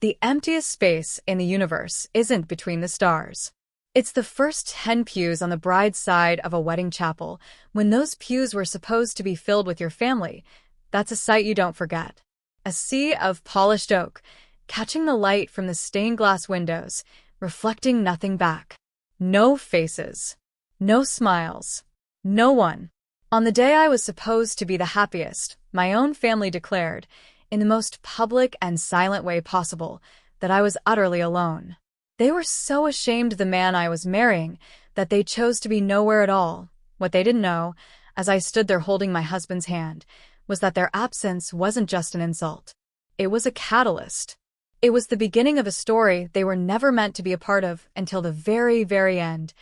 The emptiest space in the universe isn't between the stars. It's the first 10 pews on the bride's side of a wedding chapel, when those pews were supposed to be filled with your family. That's a sight you don't forget. A sea of polished oak, catching the light from the stained glass windows, reflecting nothing back. No faces. No smiles. No one. On the day I was supposed to be the happiest, my own family declared, in the most public and silent way possible, that I was utterly alone. They were so ashamed of the man I was marrying that they chose to be nowhere at all. What they didn't know, as I stood there holding my husband's hand, was that their absence wasn't just an insult. It was a catalyst. It was the beginning of a story they were never meant to be a part of until the very, very end.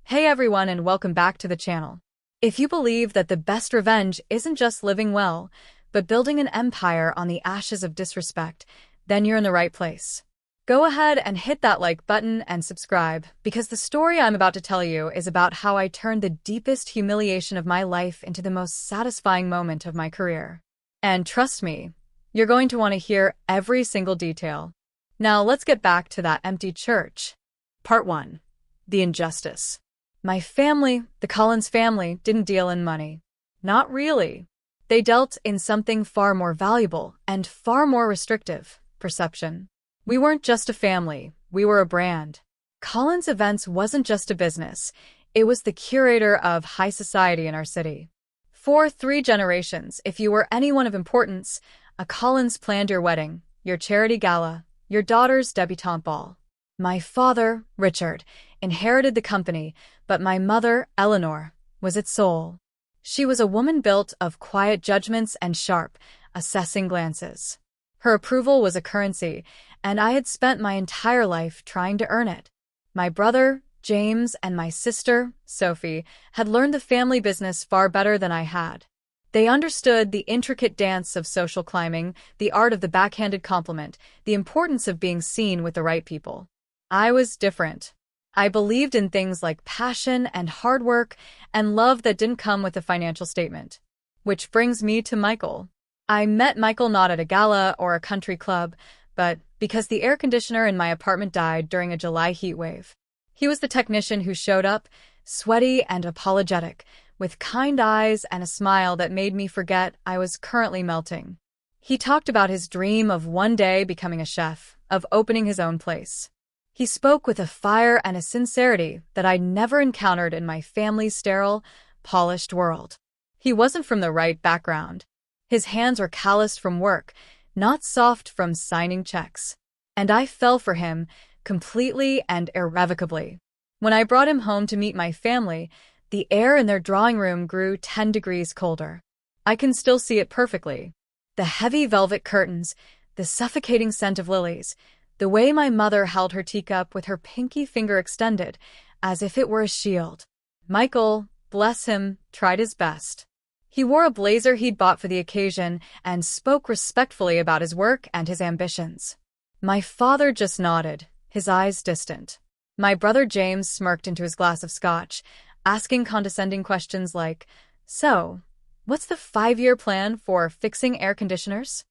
Hey everyone, and welcome back to the channel. If you believe that the best revenge isn't just living well, but building an empire on the ashes of disrespect, then you're in the right place. Go ahead and hit that like button and subscribe, because the story I'm about to tell you is about how I turned the deepest humiliation of my life into the most satisfying moment of my career. And trust me, you're going to want to hear every single detail. Now let's get back to that empty church. Part 1. The injustice. My family, the Collins family, didn't deal in money. Not really. They dealt in something far more valuable and far more restrictive: perception. We weren't just a family, we were a brand. Collins Events wasn't just a business, it was the curator of high society in our city. For 3 generations, if you were anyone of importance, a Collins planned your wedding, your charity gala, your daughter's debutante ball. My father, Richard, inherited the company, but my mother, Eleanor, was its soul. She was a woman built of quiet judgments and sharp, assessing glances. Her approval was a currency, and I had spent my entire life trying to earn it. My brother, James, and my sister, Sophie, had learned the family business far better than I had. They understood the intricate dance of social climbing, the art of the backhanded compliment, the importance of being seen with the right people. I was different. I believed in things like passion and hard work and love that didn't come with a financial statement. Which brings me to Michael. I met Michael not at a gala or a country club, but because the air conditioner in my apartment died during a July heat wave. He was the technician who showed up, sweaty and apologetic, with kind eyes and a smile that made me forget I was currently melting. He talked about his dream of one day becoming a chef, of opening his own place. He spoke with a fire and a sincerity that I'd never encountered in my family's sterile, polished world. He wasn't from the right background. His hands were calloused from work, not soft from signing checks. And I fell for him, completely and irrevocably. When I brought him home to meet my family, the air in their drawing room grew 10 degrees colder. I can still see it perfectly. The heavy velvet curtains, the suffocating scent of lilies, the way my mother held her teacup with her pinky finger extended, as if it were a shield. Michael, bless him, tried his best. He wore a blazer he'd bought for the occasion and spoke respectfully about his work and his ambitions. My father just nodded, his eyes distant. My brother James smirked into his glass of scotch, asking condescending questions like, "So, what's the 5-year plan for fixing air conditioners?"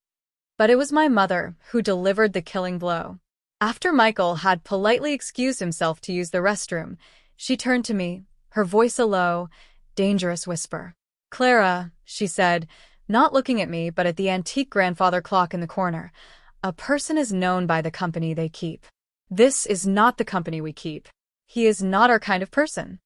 But it was my mother who delivered the killing blow. After Michael had politely excused himself to use the restroom, she turned to me, her voice a low, dangerous whisper. "Clara," she said, not looking at me but at the antique grandfather clock in the corner, "a person is known by the company they keep. This is not the company we keep. He is not our kind of person."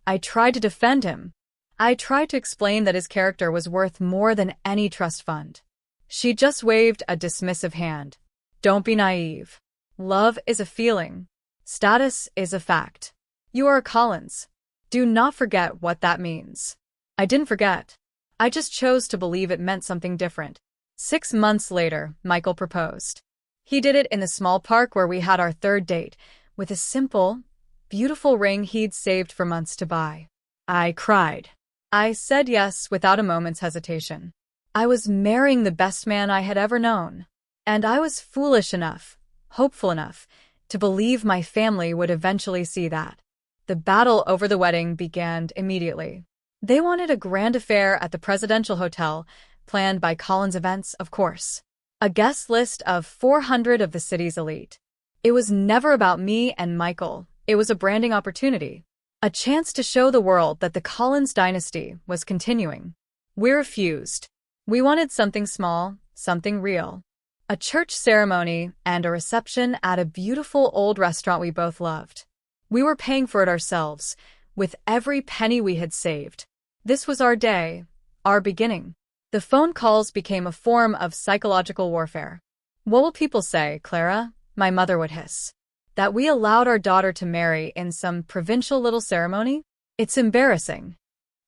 I tried to defend him. I tried to explain that his character was worth more than any trust fund. She just waved a dismissive hand. "Don't be naive. Love is a feeling. Status is a fact. You are a Collins. Do not forget what that means." I didn't forget. I just chose to believe it meant something different. 6 months later, Michael proposed. He did it in the small park where we had our 3rd date, with a simple, beautiful ring he'd saved for months to buy. I cried. I said yes without a moment's hesitation. I was marrying the best man I had ever known. And I was foolish enough, hopeful enough, to believe my family would eventually see that. The battle over the wedding began immediately. They wanted a grand affair at the Presidential Hotel, planned by Collins Events, of course. a guest list of 400 of the city's elite. It was never about me and Michael. It was a branding opportunity. A chance to show the world that the Collins dynasty was continuing. We refused. We wanted something small, something real. A church ceremony and a reception at a beautiful old restaurant we both loved. We were paying for it ourselves, with every penny we had saved. This was our day, our beginning. The phone calls became a form of psychological warfare. What will people say, Clara? My mother would hiss. That we allowed our daughter to marry in some provincial little ceremony? It's embarrassing.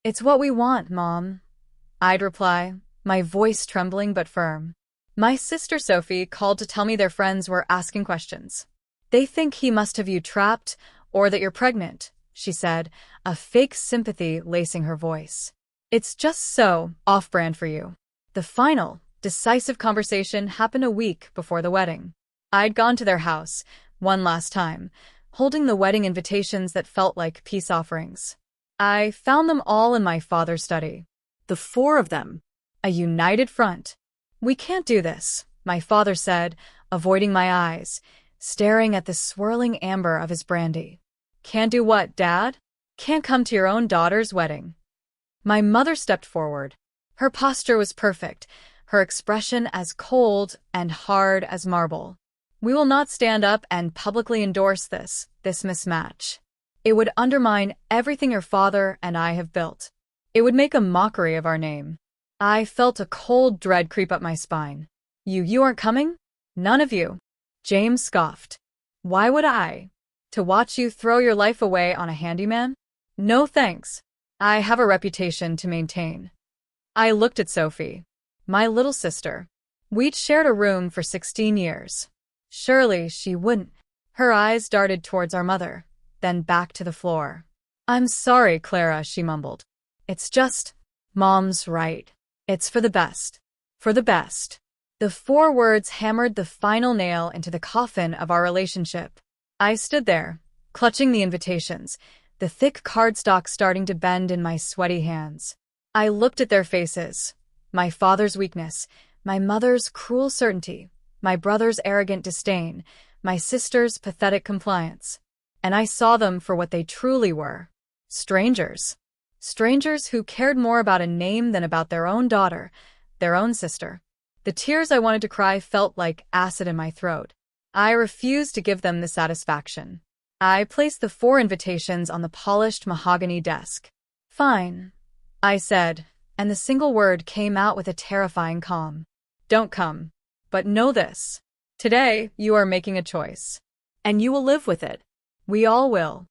It's what we want, Mom. I'd reply, my voice trembling but firm. My sister Sophie called to tell me their friends were asking questions. They think he must have you trapped or that you're pregnant, she said, a fake sympathy lacing her voice. It's just so off-brand for you. The final, decisive conversation happened a week before the wedding. I'd gone to their house, one last time, holding the wedding invitations that felt like peace offerings. I found them all in my father's study. The 4 of them. A united front. We can't do this, my father said, avoiding my eyes, staring at the swirling amber of his brandy. Can't do what, Dad? Can't come to your own daughter's wedding. My mother stepped forward. Her posture was perfect, her expression as cold and hard as marble. We will not stand up and publicly endorse this mismatch. It would undermine everything your father and I have built. It would make a mockery of our name. I felt a cold dread creep up my spine. You aren't coming? None of you. James scoffed. Why would I? To watch you throw your life away on a handyman? No thanks. I have a reputation to maintain. I looked at Sophie, my little sister. We'd shared a room for 16 years. Surely she wouldn't. Her eyes darted towards our mother, then back to the floor. I'm sorry, Clara, she mumbled. It's just, Mom's right. It's for the best. For the best. The 4 words hammered the final nail into the coffin of our relationship. I stood there, clutching the invitations, the thick cardstock starting to bend in my sweaty hands. I looked at their faces, my father's weakness, my mother's cruel certainty, my brother's arrogant disdain, my sister's pathetic compliance. And I saw them for what they truly were. Strangers. Strangers who cared more about a name than about their own daughter, their own sister. The tears I wanted to cry felt like acid in my throat. I refused to give them the satisfaction. I placed the 4 invitations on the polished mahogany desk. Fine, I said, and the single word came out with a terrifying calm. Don't come. But know this. Today, you are making a choice. And you will live with it. We all will.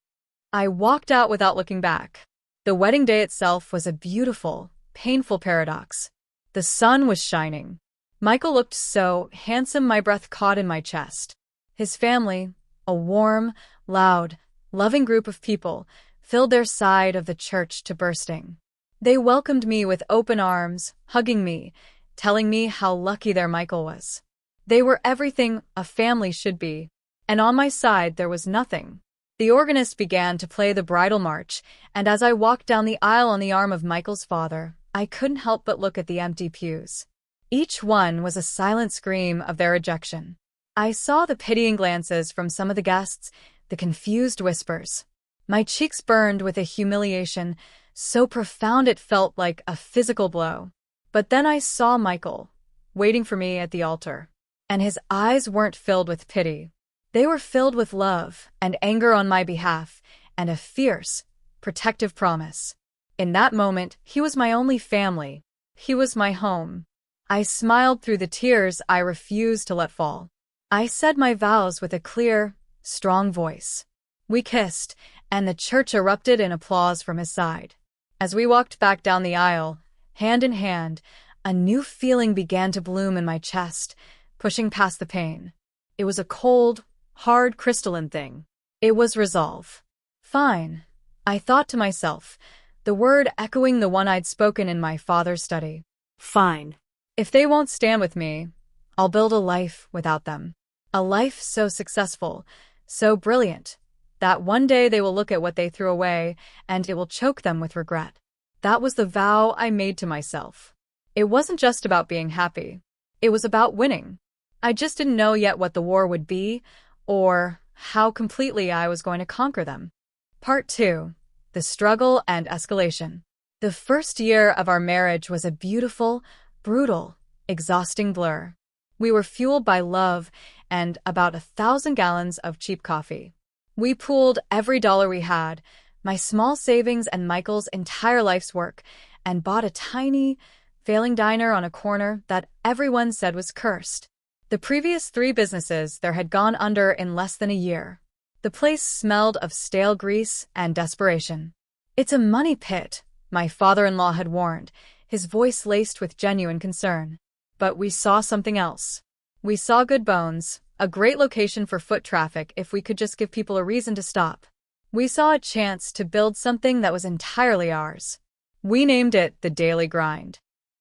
I walked out without looking back. The wedding day itself was a beautiful, painful paradox. The sun was shining. Michael looked so handsome my breath caught in my chest. His family, a warm, loud, loving group of people, filled their side of the church to bursting. They welcomed me with open arms, hugging me, telling me how lucky their Michael was. They were everything a family should be, and on my side there was nothing. The organist began to play the bridal march, and as I walked down the aisle on the arm of Michael's father, I couldn't help but look at the empty pews. Each one was a silent scream of their rejection. I saw the pitying glances from some of the guests, the confused whispers. My cheeks burned with a humiliation so profound it felt like a physical blow. But then I saw Michael, waiting for me at the altar. And his eyes weren't filled with pity. They were filled with love and anger on my behalf, and a fierce, protective promise. In that moment, he was my only family. He was my home. I smiled through the tears I refused to let fall. I said my vows with a clear, strong voice. We kissed, and the church erupted in applause from his side. As we walked back down the aisle, hand in hand, a new feeling began to bloom in my chest, pushing past the pain. It was a cold, hard, crystalline thing. It was resolve. Fine, I thought to myself, the word echoing the one I'd spoken in my father's study. Fine. If they won't stand with me, I'll build a life without them. A life so successful, so brilliant, that one day they will look at what they threw away and it will choke them with regret. That was the vow I made to myself. It wasn't just about being happy. It was about winning. I just didn't know yet what the war would be, or how completely I was going to conquer them. Part 2. The Struggle and Escalation. The first year of our marriage was a beautiful, brutal, exhausting blur. We were fueled by love and about 1,000 gallons of cheap coffee. We pooled every dollar we had, my small savings and Michael's entire life's work, and bought a tiny, failing diner on a corner that everyone said was cursed. The previous 3 businesses there had gone under in less than a year. The place smelled of stale grease and desperation. "It's a money pit," my father-in-law had warned, his voice laced with genuine concern. But we saw something else. We saw good bones, a great location for foot traffic if we could just give people a reason to stop. We saw a chance to build something that was entirely ours. We named it the Daily Grind.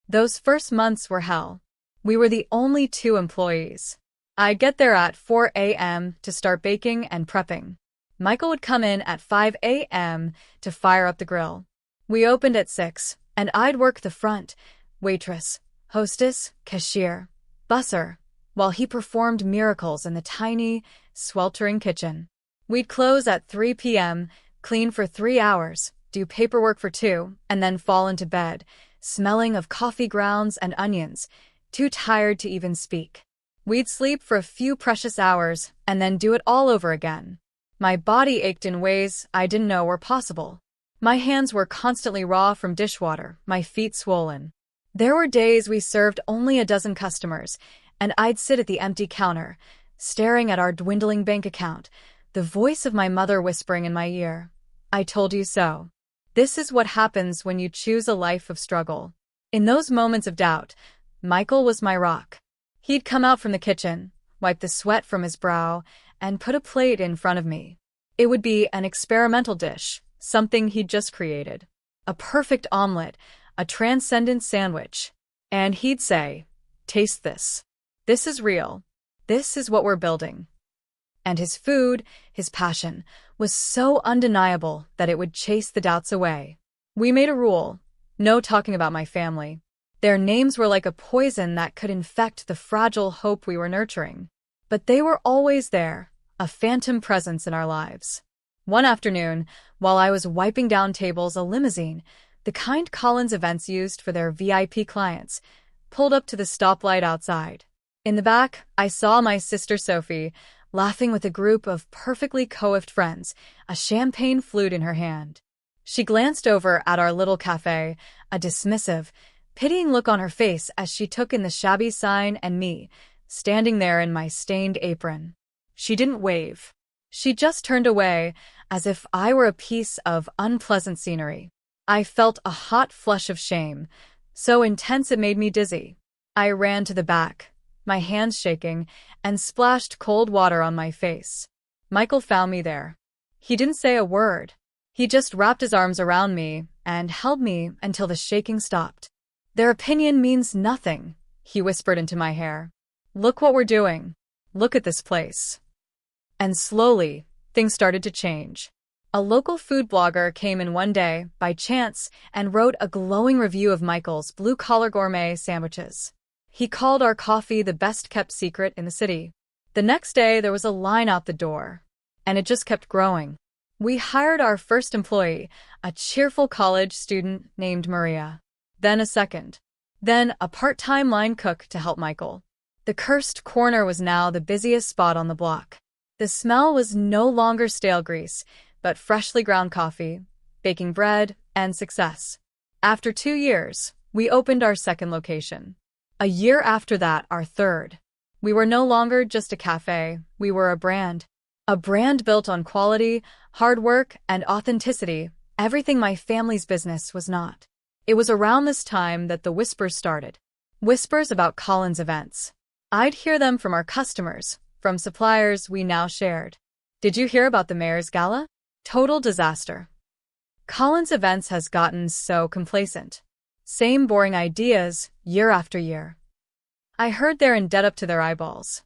Those first months were hell. We were the only 2 employees. I'd get there at 4 a.m. to start baking and prepping. Michael would come in at 5 a.m. to fire up the grill. We opened at 6, and I'd work the front, waitress, hostess, cashier, busser, while he performed miracles in the tiny, sweltering kitchen. We'd close at 3 p.m., clean for 3 hours, do paperwork for 2, and then fall into bed, smelling of coffee grounds and onions, too tired to even speak. We'd sleep for a few precious hours and then do it all over again. My body ached in ways I didn't know were possible. My hands were constantly raw from dishwater, my feet swollen. There were days we served only a dozen customers, and I'd sit at the empty counter, staring at our dwindling bank account, the voice of my mother whispering in my ear, "I told you so." This is what happens when you choose a life of struggle. In those moments of doubt, Michael was my rock. He'd come out from the kitchen, wipe the sweat from his brow, and put a plate in front of me. It would be an experimental dish, something he'd just created. A perfect omelet, a transcendent sandwich. And he'd say, "Taste this. This is real. This is what we're building." And his food, his passion, was so undeniable that it would chase the doubts away. We made a rule: no talking about my family. Their names were like a poison that could infect the fragile hope we were nurturing. But they were always there, a phantom presence in our lives. One afternoon, while I was wiping down tables, a limousine, the kind Collins Events used for their VIP clients, pulled up to the stoplight outside. In the back, I saw my sister Sophie, laughing with a group of perfectly coiffed friends, a champagne flute in her hand. She glanced over at our little cafe, a dismissive, pitying look on her face as she took in the shabby sign and me, standing there in my stained apron. She didn't wave. She just turned away, as if I were a piece of unpleasant scenery. I felt a hot flush of shame, so intense it made me dizzy. I ran to the back, my hands shaking, and splashed cold water on my face. Michael found me there. He didn't say a word. He just wrapped his arms around me and held me until the shaking stopped. "Their opinion means nothing," he whispered into my hair. "Look what we're doing. Look at this place." And slowly, things started to change. A local food blogger came in one day, by chance, and wrote a glowing review of Michael's blue-collar gourmet sandwiches. He called our coffee the best-kept secret in the city. The next day, there was a line out the door, and it just kept growing. We hired our first employee, a cheerful college student named Maria. Then a second. Then a part-time line cook to help Michael. The cursed corner was now the busiest spot on the block. The smell was no longer stale grease, but freshly ground coffee, baking bread, and success. After 2 years, we opened our second location. A year after that, our third. We were no longer just a cafe, we were a brand. A brand built on quality, hard work, and authenticity, everything my family's business was not. It was around this time that the whispers started. Whispers about Collins Events. I'd hear them from our customers, from suppliers we now shared. "Did you hear about the mayor's gala? Total disaster. Collins Events has gotten so complacent. Same boring ideas, year after year." I heard they're in debt up to their eyeballs.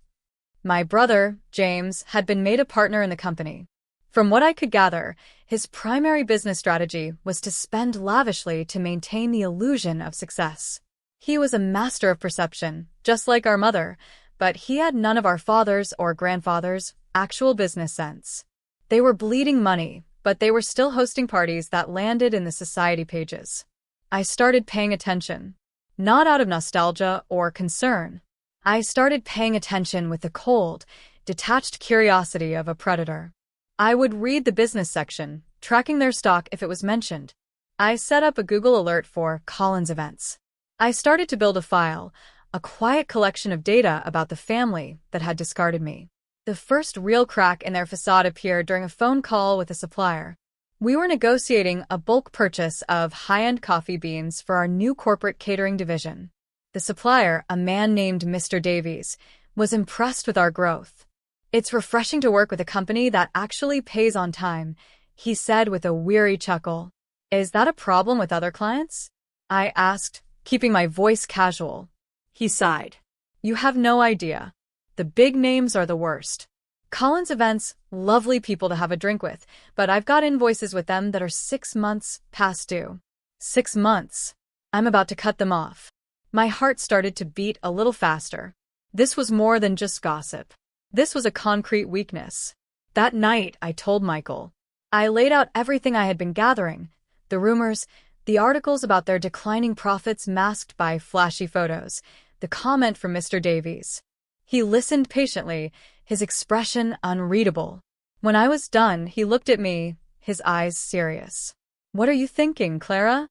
My brother, James, had been made a partner in the company. From what I could gather, his primary business strategy was to spend lavishly to maintain the illusion of success. He was a master of perception, just like our mother, but he had none of our father's or grandfather's actual business sense. They were bleeding money, but they were still hosting parties that landed in the society pages. I started paying attention. Not out of nostalgia or concern. I started paying attention with the cold, detached curiosity of a predator. I would read the business section, tracking their stock if it was mentioned. I set up a Google alert for Collins events. I started to build a file, a quiet collection of data about the family that had discarded me. The first real crack in their facade appeared during a phone call with a supplier. We were negotiating a bulk purchase of high-end coffee beans for our new corporate catering division. The supplier, a man named Mr. Davies, was impressed with our growth. "It's refreshing to work with a company that actually pays on time," he said with a weary chuckle. "Is that a problem with other clients?" I asked, keeping my voice casual. He sighed. "You have no idea. The big names are the worst. Collins Events, lovely people to have a drink with, but I've got invoices with them that are 6 months past due." 6 months. I'm about to cut them off. My heart started to beat a little faster. This was more than just gossip. This was a concrete weakness. That night, I told Michael. I laid out everything I had been gathering, the rumors, the articles about their declining profits masked by flashy photos, the comment from Mr. Davies. He listened patiently, his expression unreadable. When I was done, he looked at me, his eyes serious. "What are you thinking, Clara?"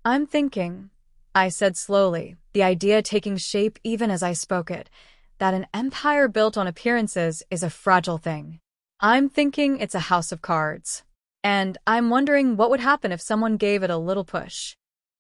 "I'm thinking," I said slowly, the idea taking shape even as I spoke it, that an empire built on appearances is a fragile thing. "I'm thinking it's a house of cards. And I'm wondering what would happen if someone gave it a little push."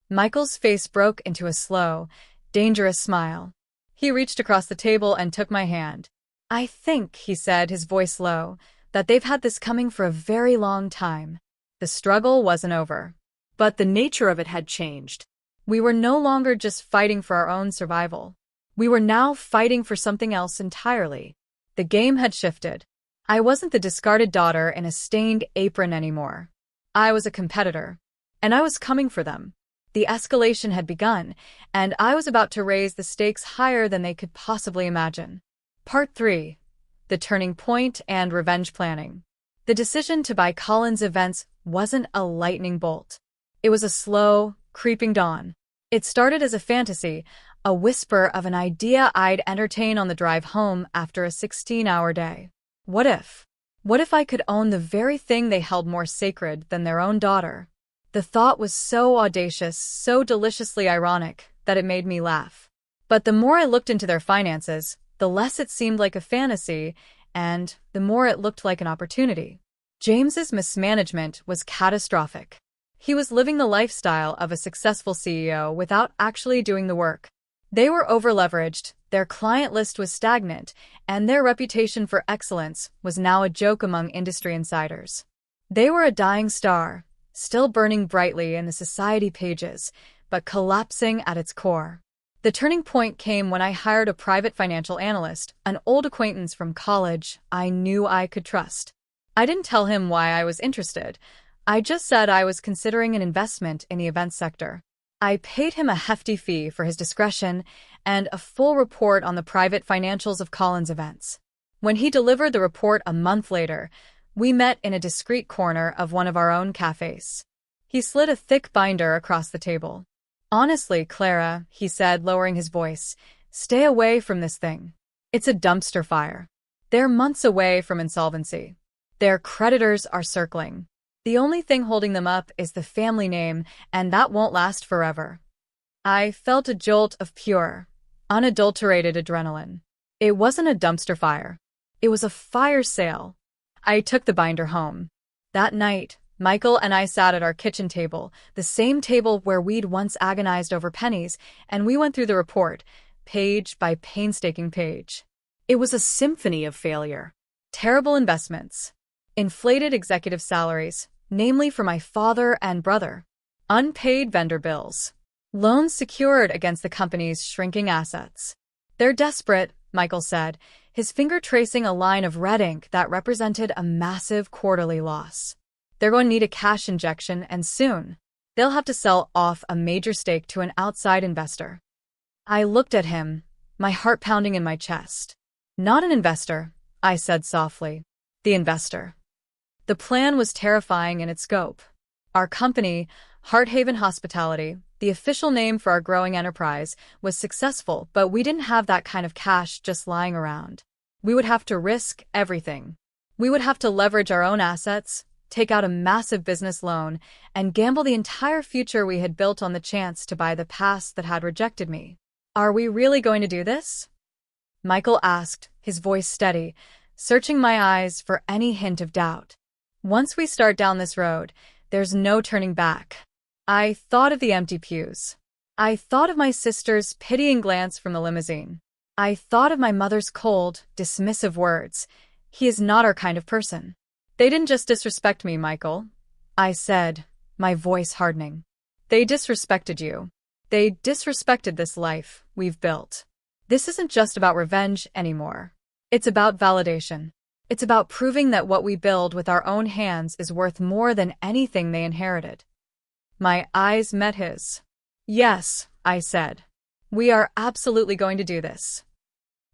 Michael's face broke into a slow, dangerous smile. He reached across the table and took my hand. "I think," he said, his voice low, "that they've had this coming for a very long time." The struggle wasn't over. But the nature of it had changed. We were no longer just fighting for our own survival. We were now fighting for something else entirely. The game had shifted. I wasn't the discarded daughter in a stained apron anymore. I was a competitor. And I was coming for them. The escalation had begun, and I was about to raise the stakes higher than they could possibly imagine. Part 3. The Turning Point and Revenge Planning. The decision to buy Collins Events wasn't a lightning bolt. It was a slow, creeping dawn. It started as a fantasy, a whisper of an idea I'd entertain on the drive home after a 16-hour day. What if? What if I could own the very thing they held more sacred than their own daughter? The thought was so audacious, so deliciously ironic, that it made me laugh. But the more I looked into their finances, the less it seemed like a fantasy, and the more it looked like an opportunity. James's mismanagement was catastrophic. He was living the lifestyle of a successful CEO without actually doing the work. They were overleveraged, their client list was stagnant, and their reputation for excellence was now a joke among industry insiders. They were a dying star, still burning brightly in the society pages, but collapsing at its core. The turning point came when I hired a private financial analyst, an old acquaintance from college I knew I could trust. I didn't tell him why I was interested. I just said I was considering an investment in the events sector. I paid him a hefty fee for his discretion and a full report on the private financials of Collins Events. When he delivered the report a month later, we met in a discreet corner of one of our own cafes. He slid a thick binder across the table. "Honestly, Clara," he said, lowering his voice, "stay away from this thing. It's a dumpster fire. They're months away from insolvency. Their creditors are circling. The only thing holding them up is the family name, and that won't last forever." I felt a jolt of pure, unadulterated adrenaline. It wasn't a dumpster fire. It was a fire sale. I took the binder home. That night, Michael and I sat at our kitchen table, the same table where we'd once agonized over pennies, and we went through the report, page by painstaking page. It was a symphony of failure. Terrible investments. Inflated executive salaries, namely for my father and brother. Unpaid vendor bills. Loans secured against the company's shrinking assets. "They're desperate," Michael said, his finger tracing a line of red ink that represented a massive quarterly loss. "They're going to need a cash injection, and soon. They'll have to sell off a major stake to an outside investor." I looked at him, my heart pounding in my chest. Not an investor, I said softly. The investor. The plan was terrifying in its scope. Our company, Hearthaven Hospitality, the official name for our growing enterprise, was successful, but we didn't have that kind of cash just lying around. We would have to risk everything. We would have to leverage our own assets, take out a massive business loan, and gamble the entire future we had built on the chance to buy the past that had rejected me. Are we really going to do this? Michael asked, his voice steady, searching my eyes for any hint of doubt. Once we start down this road, there's no turning back. I thought of the empty pews. I thought of my sister's pitying glance from the limousine. I thought of my mother's cold, dismissive words. He is not our kind of person. They didn't just disrespect me, Michael, I said, my voice hardening. They disrespected you. They disrespected this life we've built. This isn't just about revenge anymore. It's about validation. It's about proving that what we build with our own hands is worth more than anything they inherited. My eyes met his. Yes, I said. We are absolutely going to do this.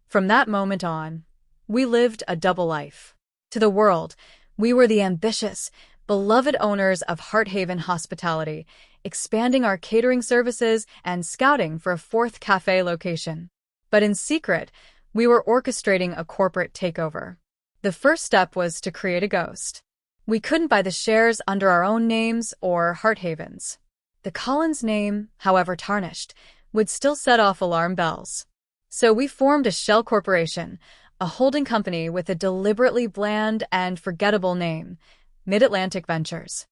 From that moment on, we lived a double life. To the world, we were the ambitious, beloved owners of Hearthaven Hospitality, expanding our catering services and scouting for a fourth cafe location. But in secret, we were orchestrating a corporate takeover. The first step was to create a ghost. We couldn't buy the shares under our own names or Hearthaven's. The Collins name, however tarnished, would still set off alarm bells. So we formed a shell corporation, a holding company with a deliberately bland and forgettable name, Mid-Atlantic Ventures.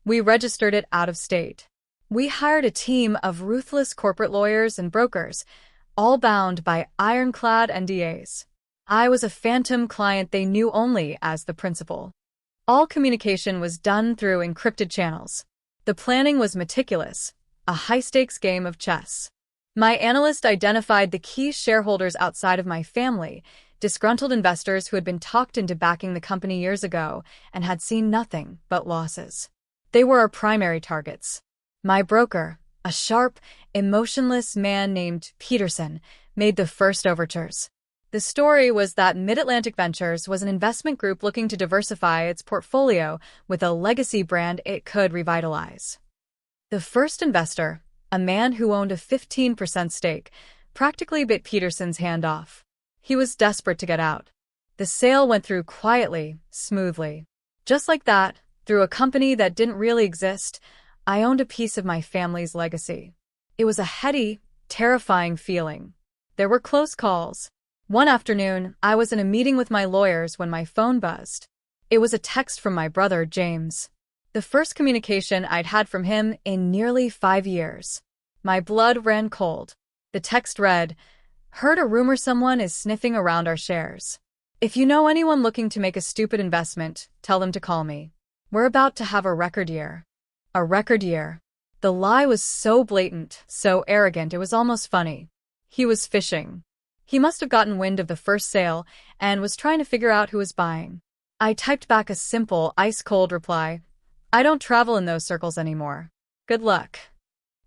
We registered it out of state. We hired a team of ruthless corporate lawyers and brokers, all bound by ironclad NDAs. I was a phantom client they knew only as the principal. All communication was done through encrypted channels. The planning was meticulous, a high-stakes game of chess. My analyst identified the key shareholders outside of my family, disgruntled investors who had been talked into backing the company years ago and had seen nothing but losses. They were our primary targets. My broker, a sharp, emotionless man named Peterson, made the first overtures. The story was that Mid-Atlantic Ventures was an investment group looking to diversify its portfolio with a legacy brand it could revitalize. The first investor, a man who owned a 15% stake, practically bit Peterson's hand off. He was desperate to get out. The sale went through quietly, smoothly. Just like that, through a company that didn't really exist, I owned a piece of my family's legacy. It was a heady, terrifying feeling. There were close calls. One afternoon, I was in a meeting with my lawyers when my phone buzzed. It was a text from my brother, James. The first communication I'd had from him in nearly 5 years. My blood ran cold. The text read, "Heard a rumor someone is sniffing around our shares. If you know anyone looking to make a stupid investment, tell them to call me. We're about to have a record year." A record year. The lie was so blatant, so arrogant, it was almost funny. He was fishing. He must have gotten wind of the first sale and was trying to figure out who was buying. I typed back a simple, ice-cold reply. I don't travel in those circles anymore. Good luck.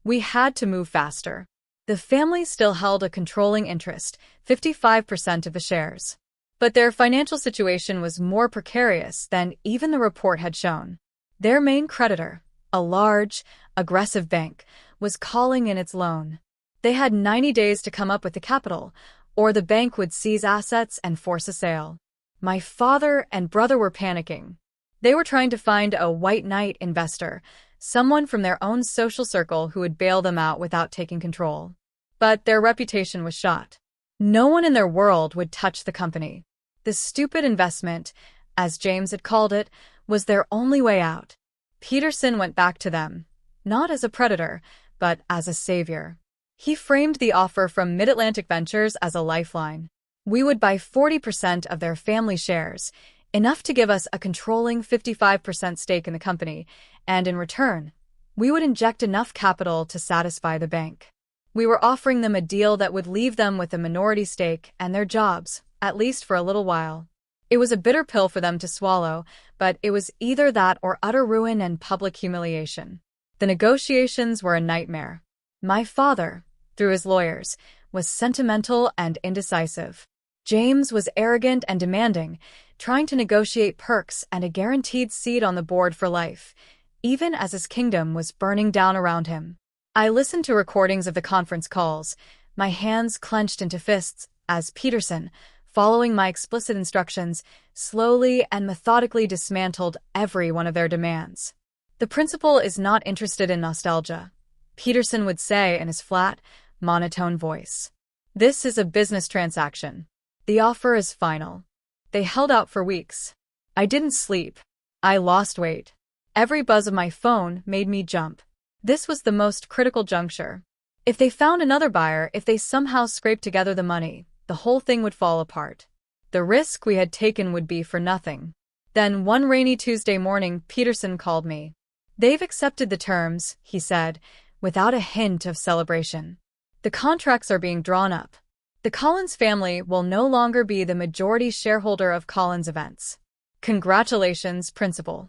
We had to move faster. The family still held a controlling interest, 55% of the shares. But their financial situation was more precarious than even the report had shown. Their main creditor, a large, aggressive bank, was calling in its loan. They had 90 days to come up with the capital, or the bank would seize assets and force a sale. My father and brother were panicking. They were trying to find a white knight investor, someone from their own social circle who would bail them out without taking control. But their reputation was shot. No one in their world would touch the company. The stupid investment, as James had called it, was their only way out. Peterson went back to them, not as a predator, but as a savior. He framed the offer from Mid-Atlantic Ventures as a lifeline. We would buy 40% of their family shares, enough to give us a controlling 55% stake in the company, and in return, we would inject enough capital to satisfy the bank. We were offering them a deal that would leave them with a minority stake and their jobs, at least for a little while. It was a bitter pill for them to swallow, but it was either that or utter ruin and public humiliation. The negotiations were a nightmare. My father, through his lawyers, was sentimental and indecisive. James was arrogant and demanding, trying to negotiate perks and a guaranteed seat on the board for life, even as his kingdom was burning down around him. I listened to recordings of the conference calls, my hands clenched into fists, as Peterson, following my explicit instructions, slowly and methodically dismantled every one of their demands. The principal is not interested in nostalgia, Peterson would say in his flat, monotone voice. This is a business transaction. The offer is final. They held out for weeks. I didn't sleep. I lost weight. Every buzz of my phone made me jump. This was the most critical juncture. If they found another buyer, if they somehow scraped together the money, the whole thing would fall apart. The risk we had taken would be for nothing. Then one rainy Tuesday morning, Peterson called me. They've accepted the terms, he said, without a hint of celebration. The contracts are being drawn up. The Collins family will no longer be the majority shareholder of Collins Events. Congratulations, Principal.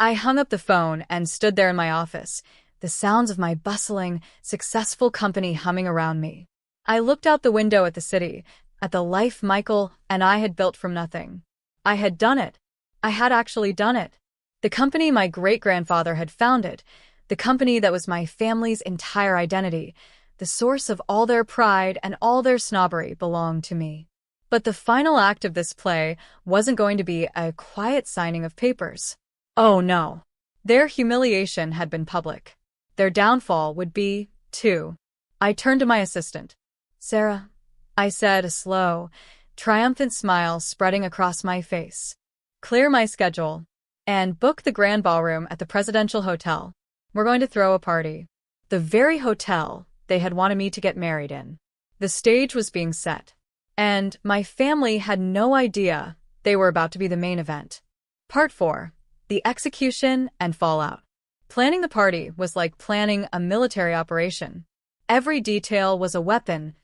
I hung up the phone and stood there in my office, the sounds of my bustling, successful company humming around me. I looked out the window at the city, at the life Michael and I had built from nothing. I had done it. I had actually done it. The company my great-grandfather had founded, the company that was my family's entire identity, the source of all their pride and all their snobbery, belonged to me. But the final act of this play wasn't going to be a quiet signing of papers. Oh no. Their humiliation had been public. Their downfall would be, too. I turned to my assistant. Sarah, I said, a slow, triumphant smile spreading across my face. Clear my schedule and book the grand ballroom at the Presidential Hotel. We're going to throw a party. The very hotel they had wanted me to get married in. The stage was being set, and my family had no idea they were about to be the main event. Part 4. The Execution and Fallout. Planning the party was like planning a military operation. Every detail was a weapon,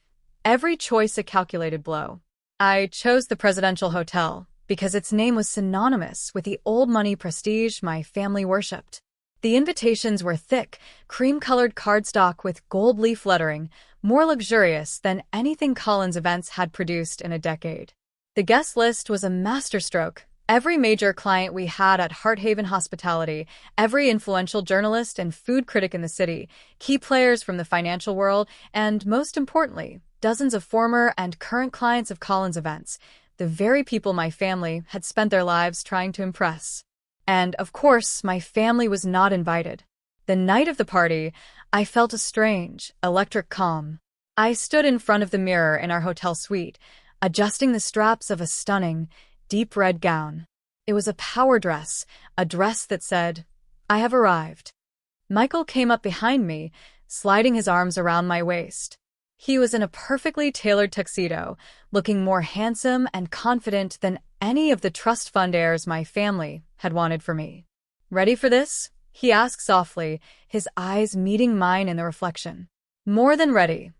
every choice a calculated blow. I chose the Presidential Hotel because its name was synonymous with the old money prestige my family worshipped. The invitations were thick, cream-colored cardstock with gold leaf lettering, more luxurious than anything Collins Events had produced in a decade. The guest list was a masterstroke. Every major client we had at Hearthaven Hospitality, every influential journalist and food critic in the city, key players from the financial world, and most importantly, dozens of former and current clients of Collins Events, the very people my family had spent their lives trying to impress. And, of course, my family was not invited. The night of the party, I felt a strange, electric calm. I stood in front of the mirror in our hotel suite, adjusting the straps of a stunning, deep red gown. It was a power dress, a dress that said, "I have arrived." Michael came up behind me, sliding his arms around my waist. He was in a perfectly tailored tuxedo, looking more handsome and confident than any of the trust fund heirs my family had wanted for me. "Ready for this?" he asked softly, his eyes meeting mine in the reflection. "More than ready,"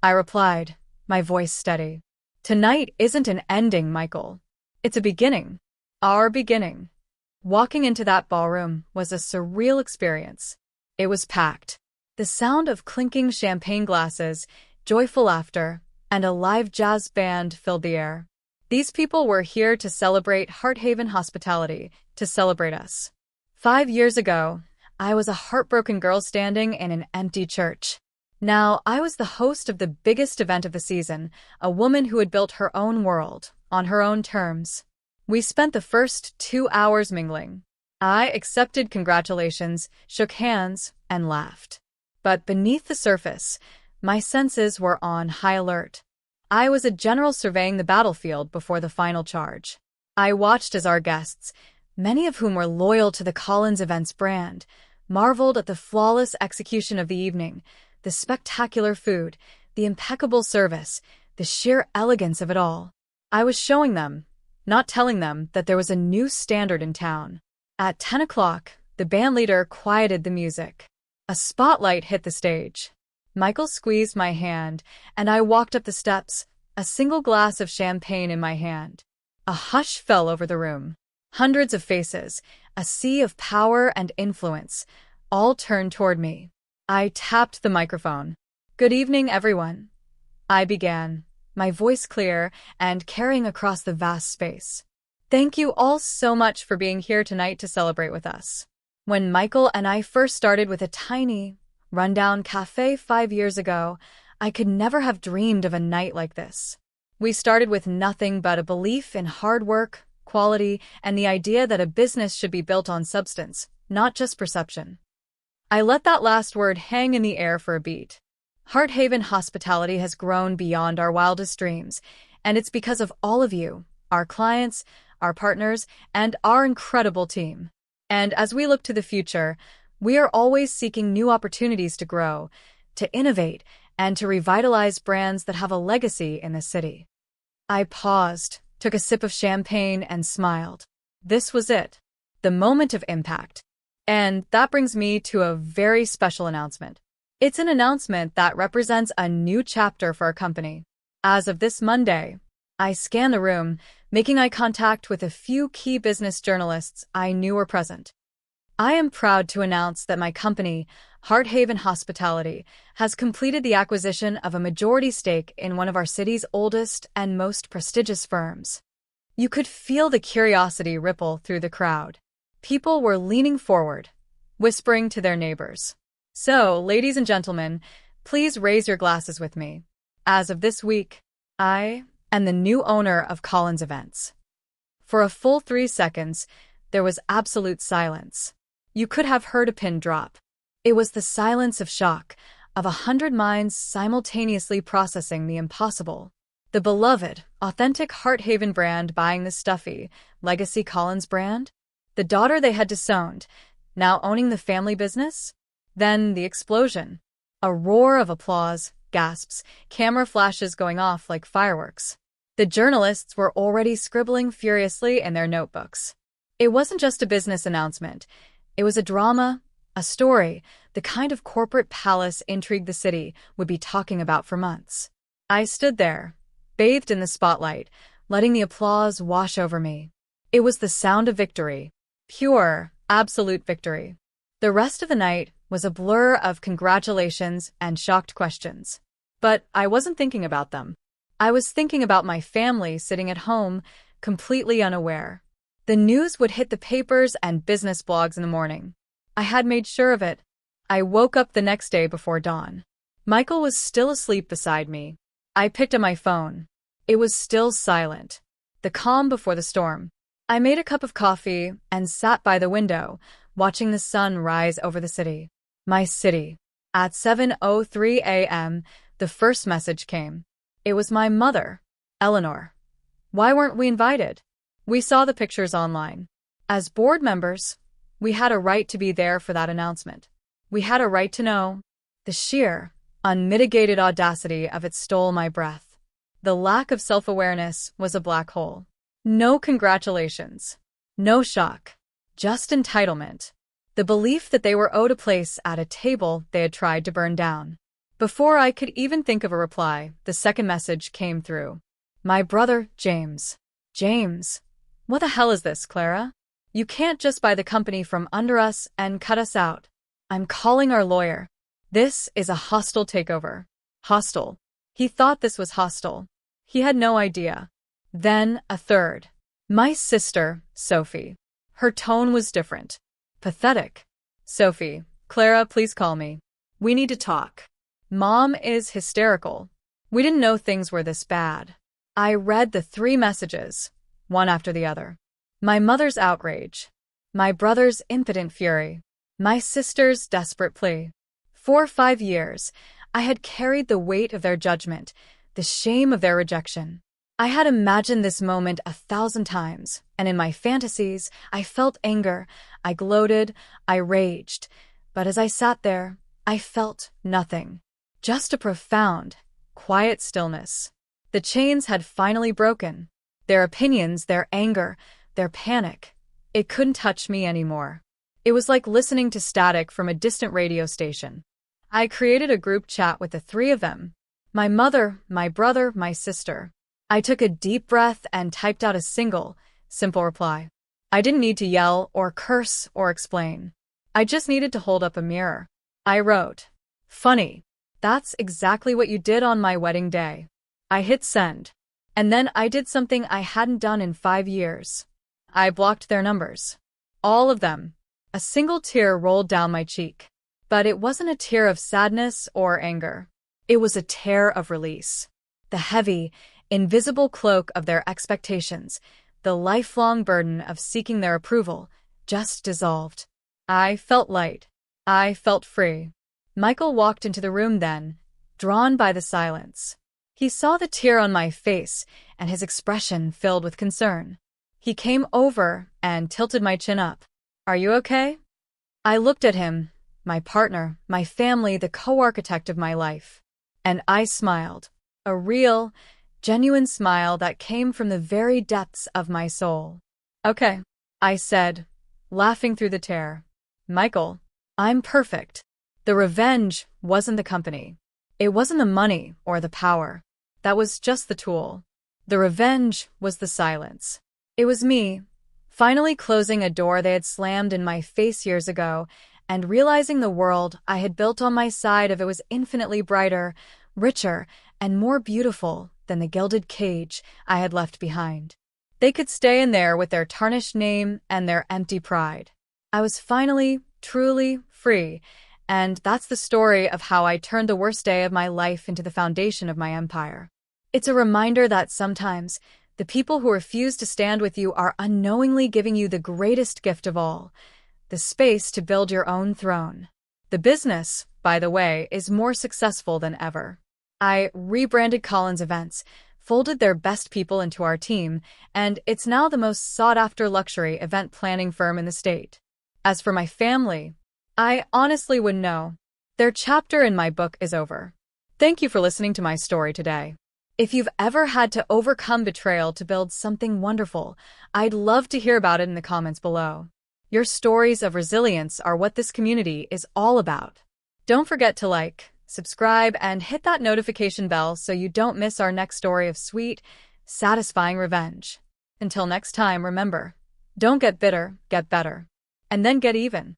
I replied, my voice steady. "Tonight isn't an ending, Michael. It's a beginning. Our beginning." Walking into that ballroom was a surreal experience. It was packed. The sound of clinking champagne glasses, joyful laughter, and a live jazz band filled the air. These people were here to celebrate Hearthaven Hospitality, to celebrate us. 5 years ago, I was a heartbroken girl standing in an empty church. Now, I was the host of the biggest event of the season, a woman who had built her own world, on her own terms. We spent the first 2 hours mingling. I accepted congratulations, shook hands, and laughed. But beneath the surface, my senses were on high alert. I was a general surveying the battlefield before the final charge. I watched as our guests, many of whom were loyal to the Collins Events brand, marveled at the flawless execution of the evening, the spectacular food, the impeccable service, the sheer elegance of it all. I was showing them, not telling them, that there was a new standard in town. At 10 o'clock, the bandleader quieted the music. A spotlight hit the stage. Michael squeezed my hand, and I walked up the steps, a single glass of champagne in my hand. A hush fell over the room. Hundreds of faces, a sea of power and influence, all turned toward me. I tapped the microphone. Good evening, everyone. I began, my voice clear and carrying across the vast space. Thank you all so much for being here tonight to celebrate with us. When Michael and I first started with a tiny, rundown cafe 5 years ago, I could never have dreamed of a night like this. We started with nothing but a belief in hard work, quality, and the idea that a business should be built on substance, not just perception. I let that last word hang in the air for a beat. Hearthaven Hospitality has grown beyond our wildest dreams, and it's because of all of you, our clients, our partners, and our incredible team. And as we look to the future, we are always seeking new opportunities to grow, to innovate, and to revitalize brands that have a legacy in the city. I paused, took a sip of champagne, and smiled. This was it, the moment of impact. And that brings me to a very special announcement. It's an announcement that represents a new chapter for our company. As of this Monday, I scanned the room, making eye contact with a few key business journalists I knew were present. I am proud to announce that my company, Hearthaven Hospitality, has completed the acquisition of a majority stake in one of our city's oldest and most prestigious firms. You could feel the curiosity ripple through the crowd. People were leaning forward, whispering to their neighbors. So, ladies and gentlemen, please raise your glasses with me. As of this week, I am the new owner of Collins Events. For a full 3 seconds, there was absolute silence. You could have heard a pin drop. It was the silence of shock, of 100 minds simultaneously processing the impossible. The beloved, authentic Hearthaven brand buying the stuffy, legacy Collins brand? The daughter they had disowned, now owning the family business? Then the explosion. A roar of applause, gasps, camera flashes going off like fireworks. The journalists were already scribbling furiously in their notebooks. It wasn't just a business announcement. It was a drama, a story, the kind of corporate palace intrigue the city would be talking about for months. I stood there, bathed in the spotlight, letting the applause wash over me. It was the sound of victory. Pure, absolute victory. The rest of the night was a blur of congratulations and shocked questions. But I wasn't thinking about them. I was thinking about my family sitting at home, completely unaware. The news would hit the papers and business blogs in the morning. I had made sure of it. I woke up the next day before dawn. Michael was still asleep beside me. I picked up my phone. It was still silent. The calm before the storm. I made a cup of coffee and sat by the window, watching the sun rise over the city. My city. At 7:03 a.m., the first message came. It was my mother, Eleanor. Why weren't we invited? We saw the pictures online. As board members, we had a right to be there for that announcement. We had a right to know. The sheer, unmitigated audacity of it stole my breath. The lack of self-awareness was a black hole. No congratulations. No shock. Just entitlement. The belief that they were owed a place at a table they had tried to burn down. Before I could even think of a reply, the second message came through. My brother, James. James. What the hell is this, Clara? You can't just buy the company from under us and cut us out. I'm calling our lawyer. This is a hostile takeover. Hostile. He thought this was hostile. He had no idea. Then a third. My sister, Sophie. Her tone was different. Pathetic. Sophie, Clara, please call me. We need to talk. Mom is hysterical. We didn't know things were this bad. I read the 3 messages, one after the other. My mother's outrage. My brother's impotent fury. My sister's desperate plea. For 5 years, I had carried the weight of their judgment, the shame of their rejection. I had imagined this moment 1,000 times, and in my fantasies, I felt anger, I gloated, I raged. But as I sat there, I felt nothing. Just a profound, quiet stillness. The chains had finally broken. Their opinions, their anger, their panic. It couldn't touch me anymore. It was like listening to static from a distant radio station. I created a group chat with the 3 of them. My mother, my brother, my sister. I took a deep breath and typed out a single, simple reply. I didn't need to yell or curse or explain. I just needed to hold up a mirror. I wrote, funny. That's exactly what you did on my wedding day. I hit send. And then I did something I hadn't done in 5 years. I blocked their numbers. All of them. A single tear rolled down my cheek. But it wasn't a tear of sadness or anger. It was a tear of release. The heavy, invisible cloak of their expectations, the lifelong burden of seeking their approval, just dissolved. I felt light. I felt free. Michael walked into the room then, drawn by the silence. He saw the tear on my face, and his expression filled with concern. He came over and tilted my chin up. "Are you okay?" I looked at him, my partner, my family, the co-architect of my life. And I smiled. A real, genuine smile that came from the very depths of my soul. "Okay," I said, laughing through the tear. "Michael, I'm perfect." The revenge wasn't the company. It wasn't the money or the power. That was just the tool. The revenge was the silence. It was me, finally closing a door they had slammed in my face years ago, and realizing the world I had built on my side of it was infinitely brighter, richer, and more beautiful than the gilded cage I had left behind. They could stay in there with their tarnished name and their empty pride. I was finally, truly free, and that's the story of how I turned the worst day of my life into the foundation of my empire. It's a reminder that sometimes the people who refuse to stand with you are unknowingly giving you the greatest gift of all, the space to build your own throne. The business, by the way, is more successful than ever. I rebranded Collins Events, folded their best people into our team, and it's now the most sought-after luxury event planning firm in the state. As for my family, I honestly wouldn't know. Their chapter in my book is over. Thank you for listening to my story today. If you've ever had to overcome betrayal to build something wonderful, I'd love to hear about it in the comments below. Your stories of resilience are what this community is all about. Don't forget to like, subscribe, and hit that notification bell so you don't miss our next story of sweet, satisfying revenge. Until next time, remember, don't get bitter, get better. And then get even.